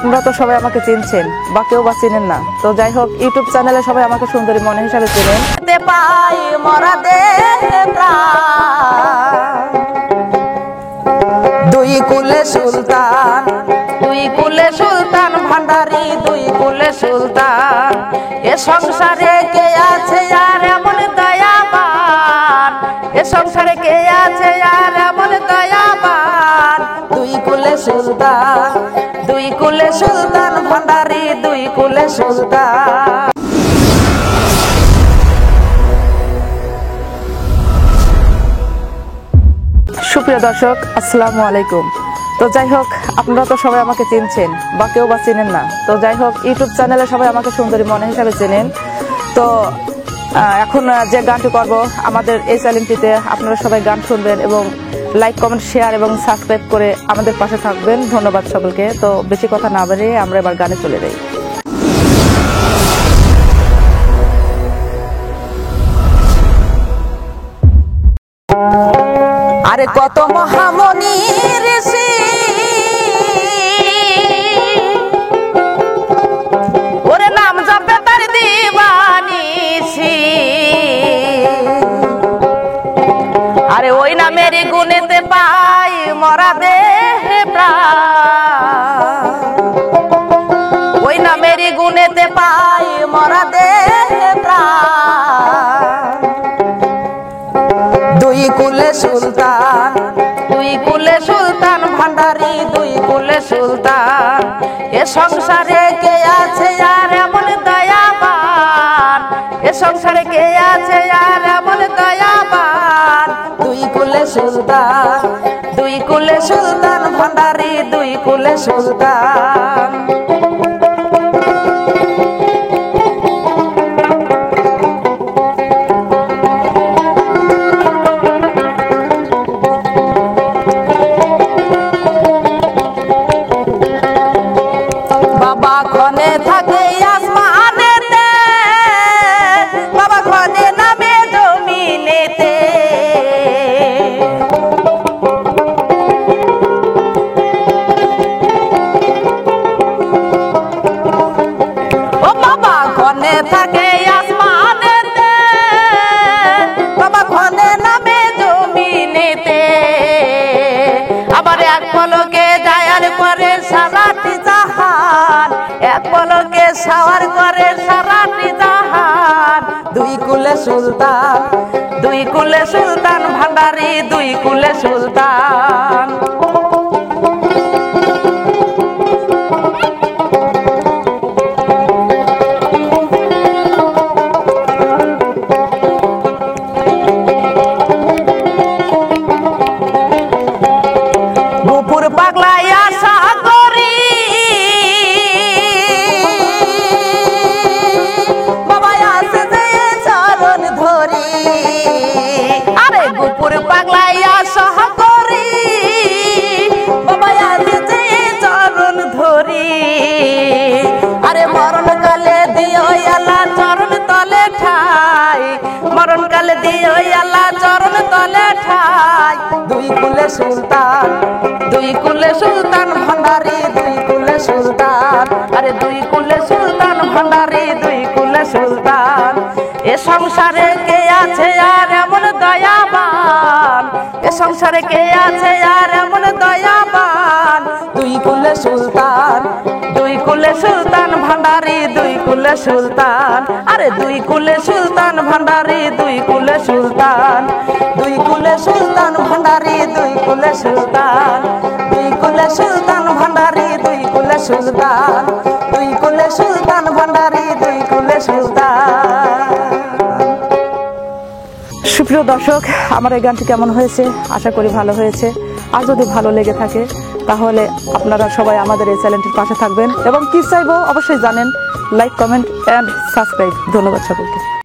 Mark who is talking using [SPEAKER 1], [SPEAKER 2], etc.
[SPEAKER 1] আপনারা তো সবাই আমাকে চিনছেন বা কেউ বা চিনেন না, তো যাই হোক ইউটিউব চ্যানেলে সবাই আমাকে সুন্দরী মনে হিসাবে চেনেন।
[SPEAKER 2] দুই কুলে সুলতান, দুই কুলে সুলতান ভান্ডারি, দুই কুলে সুলতান। এ সংসারে কে আছে আর এমন দয়াবান, এ সংসারে কে আছে আর এমন দয়াবান। দুই কুলে সুলতান, দুই কুলে সুলতান ভান্ডারি, দুই কুলে সুলতান।
[SPEAKER 1] সুপ্রিয় দর্শক, আসসালামু আলাইকুম। তো যাই হোক আপনারা তো সবাই আমাকে চিনছেন বা কেউ বা চিনেন না, তো যাই হোক ইউটিউব চ্যানেলে সবাই আমাকে সুন্দরী মনে হিসাবে চেনেন। তো এখন যে গানটি করব আমাদের এই চ্যানেলটিতে আপনারা সবাই গান শুনবেন এবং লাইক কমেন্ট শেয়ার এবং সাবস্ক্রাইব করে আমাদের পাশে থাকবেন। ধন্যবাদ সকলকে। তো বেশি কথা না বাড়িয়ে আমরা এবার গানে চলে যাই।
[SPEAKER 2] আরে কত মহামণি ঋষি ওরে নাম জপে তার দিবানিসি, আরে ওই নামের গুণেতে পাই মরা দেহে প্রাণ, ওই নামের গুণেতে পাই মরা দেহে প্রাণ। দুই কুলে সুলতান, দুই কুলে সুলতান ভান্ডারি, দুই কুলে সুলতান। এ সংসারে কে আছে আর এমন দয়াবান, এ সংসারে কে আছে আর এমন দয়াবান। দুই কুলে সুলতান, দুই কুলে সুলতান ভান্ডারি, দুই কুলে সুলতান। বাবা খনে থাকে আসমানেতে, বাবা খনে নামে জমিনেতে। ও বাবা খনে থাকে আসমানেতে, বাবা খনে নামে জমিনেতে। আবার এক পলকে জায়ার করে সারাটি জাহান, এক পলকে সাওয়ার করে সারাটি জাহান। দুই কুলে সুলতান, দুই কুলে সুলতান ভান্ডারি, দুই কুলে সুলতান। বুপুর পাগলায় আশা করি, বাবা আসে যে চরণ ধরি। আরে বুপুর পাগলায় আশা করি, বাবা আসে যে চরণ ধরি। আরে মরণ কালে দিও আল্লাহ চরণ তলে ঠাই, মরণ কালে দিও আল্লাহ চরণ তলে ঠাই। দুই কুলে সুলতান, দুই কুলে সুলতান ভান্ডারি, দুই কুলে সুলতান। আরে দুই কুলে সুলতান ভান্ডারি, দুই কুলে সুলতান। এ সংসারে কে আছে আর এমন দয়াবান, এ সংসারে কে আছে আর এমন দয়াবান। দুই কুলে সুলতান, দুই কুলে সুলতান ভান্ডারি, দুই কুলে সুলতান। আরে দুই কুলে সুলতান ভান্ডারি, দুই কুলে সুলতান। দুই কুলে সুলতান ভান্ডারি, দুই কুলে সুলতান। দুই কুলে সুলতান ভান্ডারি, দুই কুলে সুলতান। দুই কুলে সুলতান ভান্ডারি, দুই কুলে সুলতান।
[SPEAKER 1] সুপ্রিয় দর্শক, আমার এই গানটি কেমন হয়েছে? আশা করি ভালো হয়েছে। আর যদি ভালো লেগে থাকে তাহলে আপনারা সবাই আমাদের এই চ্যানেলটির পাশে থাকবেন এবং কি চাইবো অবশ্যই জানেন। Like comment and subscribe. ধন্যবাদ সকলকে।